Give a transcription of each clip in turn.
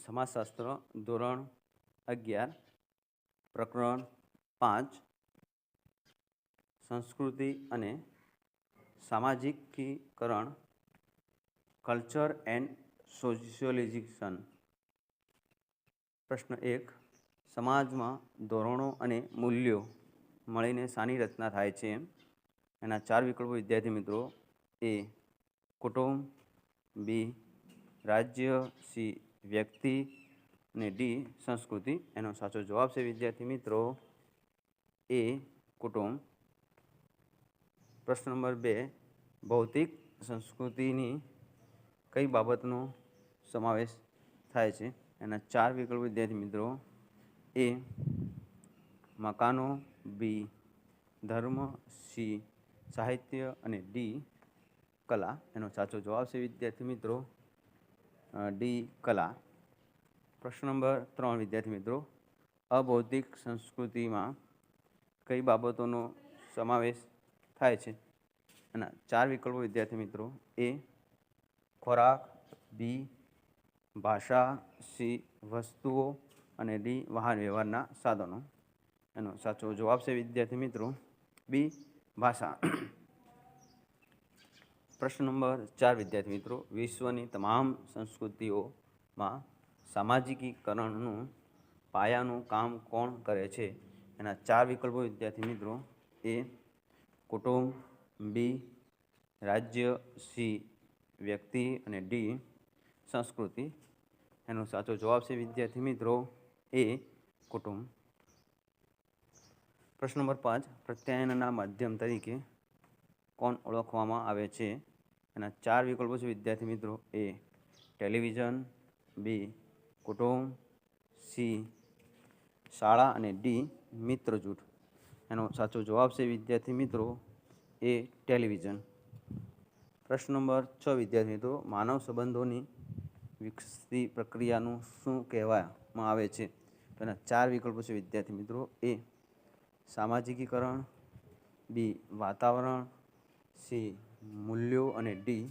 સમાજશાસ્ત્ર ધોરણ 11 પ્રકરણ 5 સંસ્કૃતિ અને સામાજિકીકરણ કલ્ચર એન્ડ સોશિયોલિઝેશન. પ્રશ્ન 1. સમાજમાં ધોરણો અને મૂલ્યો મળીને શાની રચના થાય છે? એના 4 વિકલ્પો વિદ્યાર્થી મિત્રો. એ કુટુંબ, બી રાજ્ય, સી વ્યક્તિ અને ડી સંસ્કૃતિ. એનો સાચો જવાબ છે વિદ્યાર્થી મિત્રો એ કુટુંબ. પ્રશ્ન નંબર 2. ભૌતિક સંસ્કૃતિની કઈ બાબતનો સમાવેશ થાય છે? એના 4 વિકલ્પો વિદ્યાર્થી મિત્રો. એ મકાનો, બી ધર્મ, સી સાહિત્ય અને ડી કલા. એનો સાચો જવાબ છે વિદ્યાર્થી મિત્રો ડી કલા. પ્રશ્ન નંબર 3 વિદ્યાર્થી મિત્રો. અભૌતિક સંસ્કૃતિમાં કઈ બાબતોનો સમાવેશ થાય છે? એના 4 વિકલ્પો વિદ્યાર્થી મિત્રો. એ ખોરાક, બી ભાષા, સી વસ્તુઓ અને ડી વાહન વ્યવહારના સાધનો. એનો સાચો જવાબ છે વિદ્યાર્થી મિત્રો બી ભાષા. પ્રશ્ન નંબર 4 વિદ્યાર્થી મિત્રો. વિશ્વની તમામ સંસ્કૃતિઓમાં સામાજિકીકરણનું પાયાનું કામ કોણ કરે છે? એના 4 વિકલ્પો વિદ્યાર્થી મિત્રો. એ કુટુંબ, બી રાજ્ય, સી વ્યક્તિ અને ડી સંસ્કૃતિ. એનો સાચો જવાબ છે વિદ્યાર્થી મિત્રો એ કુટુંબ. પ્રશ્ન નંબર 5. પ્રત્યાયનના માધ્યમ તરીકે કોણ ઓળખવામાં આવે છે? એના 4 વિકલ્પો છે વિદ્યાર્થી મિત્રો. એ ટેલિવિઝન, બી કુટુંબ, સી શાળા અને ડી મિત્ર જૂથ. એનો સાચો જવાબ છે વિદ્યાર્થી મિત્રો એ ટેલિવિઝન. પ્રશ્ન નંબર 6 વિદ્યાર્થી મિત્રો. માનવ સંબંધોની વિકસતી પ્રક્રિયાનું શું કહેવામાં આવે છે? તો એના 4 વિકલ્પો છે વિદ્યાર્થી મિત્રો. એ સામાજિકીકરણ, બી વાતાવરણ, સી મૂલ્યો અને ડી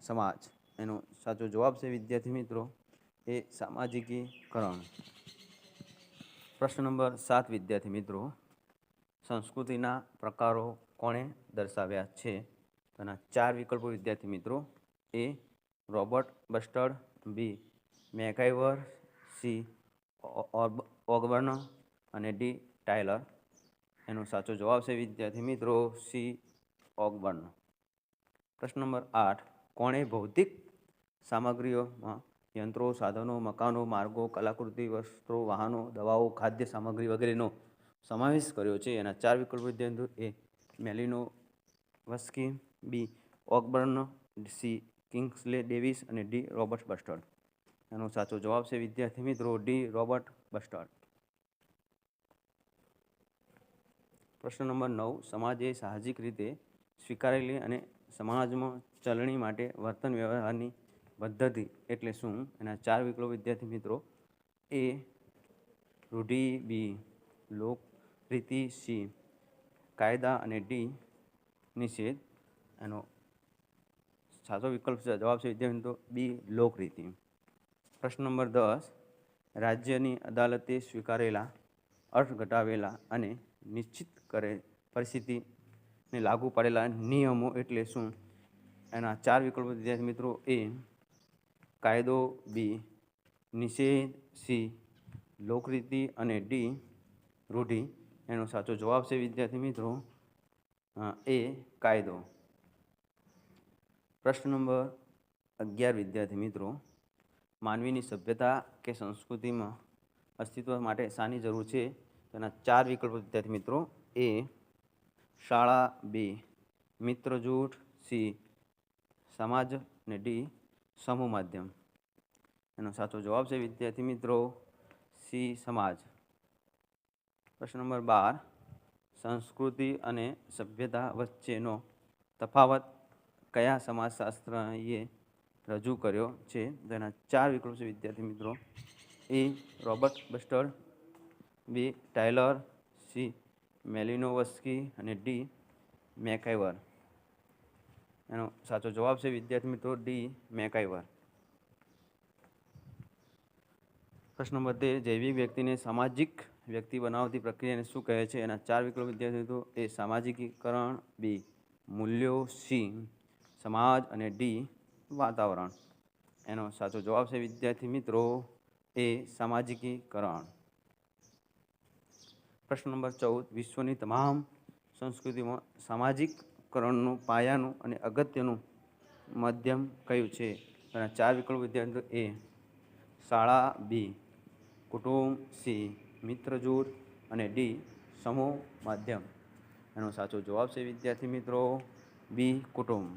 સમાજ. એનો સાચો જવાબ છે વિદ્યાર્થી મિત્રો એ સામાજિકીકરણ. પ્રશ્ન નંબર 7 વિદ્યાર્થી મિત્રો. સંસ્કૃતિના પ્રકારો કોણે દર્શાવ્યા છે? તો એના 4 વિકલ્પો વિદ્યાર્થી મિત્રો. એ રોબર્ટ બસ્ટર્ડ, બી મેકઆઇવર, સી ઓગબર્ન અને ડી ટાયલર. એનો સાચો જવાબ છે વિદ્યાર્થી મિત્રો સી ઓગબર્ન. પ્રશ્ન નંબર 8. કોણે ભૌતિક સામગ્રીઓમાં યંત્રો, સાધનો, મકાનો, માર્ગો, કલાકૃતિ, વસ્ત્રો, વાહનો, દવાઓ, ખાદ્ય સામગ્રી વગેરેનો સમાવેશ કર્યો છે? એના 4 વિકલ્પો વિદ્યાર્થીઓ. એ મેલિનોવસ્કી, બી ઓગબર્ન, સી કિંગ્સલે ડેવિસ અને ડી રોબર્ટ બસ્ટર્ડ. એનો સાચો જવાબ છે વિદ્યાર્થી મિત્રો ડી રોબર્ટ બસ્ટર્ડ. પ્રશ્ન નંબર 9. સમાજે સાહજિક રીતે સ્વીકારેલી અને સમાજમાં ચલણી માટે વર્તન વ્યવહારની પદ્ધતિ એટલે શું? એના 4 વિકલ્પો વિદ્યાર્થી મિત્રો. એ રૂઢિ, બી લોકરીતિ, સી કાયદા અને ડી નિષેધ. એનો સાચો વિકલ્પ જવાબ છે વિદ્યાર્થી મિત્રો બી લોકરીતિ. પ્રશ્ન નંબર 10. રાજ્યની અદાલતે સ્વીકારેલા અર્થ ઘટાવેલા અને નિશ્ચિત કરે પરિસ્થિતિને લાગુ પડેલા નિયમો એટલે શું? એના 4 વિકલ્પો વિદ્યાર્થી મિત્રો. એ કાયદો, બી નિષેધ, સી લોકરીતિ અને ડી રૂઢિ. એનો સાચો જવાબ છે વિદ્યાર્થી મિત્રો એ કાયદો. પ્રશ્ન નંબર 11 વિદ્યાર્થી મિત્રો. માનવીની સભ્યતા કે સંસ્કૃતિમાં અસ્તિત્વ માટે શાની જરૂર છે? તેના 4 વિકલ્પો વિદ્યાર્થી મિત્રો. એ શાળા, બી મિત્ર જૂથ, સી સમાજ અને ડી સમૂહ માધ્યમ. એનો સાચો જવાબ છે વિદ્યાર્થી મિત્રો સી સમાજ. પ્રશ્ન નંબર 12. સંસ્કૃતિ અને સભ્યતા વચ્ચેનો તફાવત કયા સમાજશાસ્ત્રીએ રજૂ કર્યો છે? તેના 4 વિકલ્પો છે વિદ્યાર્થી મિત્રો. એ રોબર્ટ બસ્ટર્ડ, બી ટાયલર, સી મેલિનોવસ્કી અને ડી મેકઆઇવર. એનો સાચો જવાબ છે વિદ્યાર્થી મિત્રો ડી મેકઆઇવર. પ્રશ્ન નંબર 13, જૈવિક વ્યક્તિને સામાજિક વ્યક્તિ બનાવતી પ્રક્રિયાને શું કહે છે? એના 4 વિકલ્પો વિદ્યાર્થી મિત્રો. એ સામાજિકીકરણ, બી મૂલ્યો, સી સમાજ અને ડી વાતાવરણ. એનો સાચો જવાબ છે વિદ્યાર્થી મિત્રો એ સામાજિકીકરણ. પ્રશ્ન નંબર 14, વિશ્વની તમામ સંસ્કૃતિમાં સામાજિકકરણનું પાયાનું અને અગત્યનું માધ્યમ કયું છે? એના 4 વિકલ્પો વિદ્યાર્થી મિત્રો. એ શાળા, બી કુટુંબ, સી મિત્ર જૂથ અને ડી સમૂહ માધ્યમ. એનો સાચો જવાબ છે વિદ્યાર્થી મિત્રો બી કુટુંબ.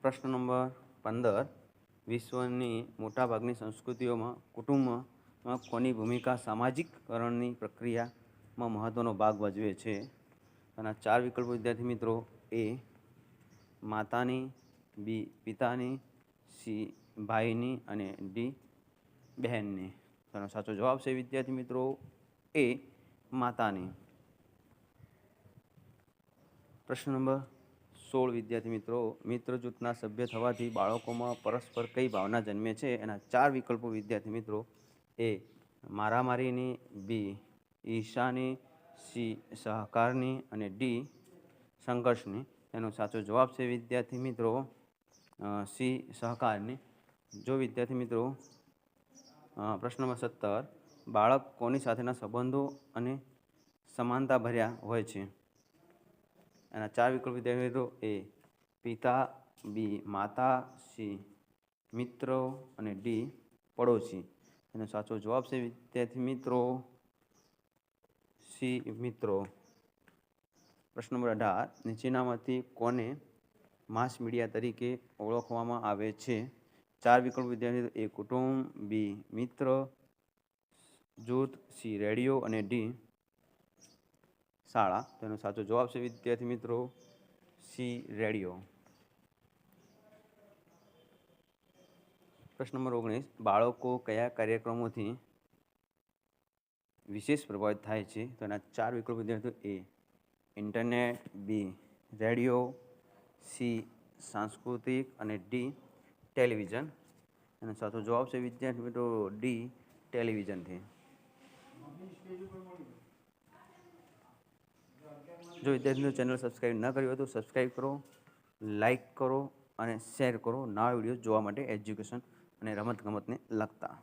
પ્રશ્ન નંબર 15, વિશ્વની મોટાભાગની સંસ્કૃતિઓમાં કુટુંબમાં કોની ભૂમિકા સામાજિકકરણની પ્રક્રિયામાં મહત્ત્વનો ભાગ ભજવે છે? આના 4 વિકલ્પો વિદ્યાર્થી મિત્રો. એ માતાની, બી પિતાની, સી ભાઈની અને ડી બહેનની. તેનો સાચો જવાબ છે વિદ્યાર્થી મિત્રો એ માતાની. પ્રશ્ન નંબર 16 વિદ્યાર્થી મિત્રો, મિત્ર જૂથના સભ્ય થવાથી બાળકોમાં પરસ્પર કઈ ભાવના જન્મે છે? એના 4 વિકલ્પો વિદ્યાર્થી મિત્રો. એ મારામારીની, બી ઈર્ષાની, સી સહકારની અને ડી સંઘર્ષની. એનો સાચો જવાબ છે વિદ્યાર્થી મિત્રો સી સહકારની. જો વિદ્યાર્થી મિત્રો પ્રશ્ન નંબર 17, બાળક કોની સાથેના સંબંધો અને સમાનતા ભર્યા હોય છે? એના 4 વિકલ્પ વિદ્યાર્થી મિત્રો. એ પિતા, બી માતા, સી મિત્રો અને ડી પડોશી. એનો સાચો જવાબ છે વિદ્યાર્થી મિત્રો સી મિત્રો. પ્રશ્ન નંબર 18, નીચેનામાંથી કોને માસ મીડિયા તરીકે ઓળખવામાં આવે છે? 4 વિકલ્પ વિદ્યાર્થી. એ કુટુંબ, બી મિત્ર જૂથ, સી રેડિયો અને ડી શાળા. તેનો સાચો જવાબ છે વિદ્યાર્થી મિત્રો સી રેડિયો. પ્રશ્ન નંબર 19, બાળકો કયા કાર્યક્રમોથી વિશેષ પ્રભાવિત થાય છે? તો એના 4 વિકલ્પ વિદ્યાર્થીઓ. એ ઇન્ટરનેટ, બી રેડિયો, સી સાંસ્કૃતિક અને ડી ટેલિવિઝન. એનો સાચો જવાબ છે વિદ્યાર્થી મિત્રો ડી ટેલિવિઝનથી. જો વિદ્યાર્થી મિત્રો ચેનલ સબસ્ક્રાઈબ ન કરી હોય તો સબસ્ક્રાઈબ કરો, લાઈક કરો અને શેર કરો નવા વિડીયો જોવા માટે એજ્યુકેશન અને રમતગમતને લગતા.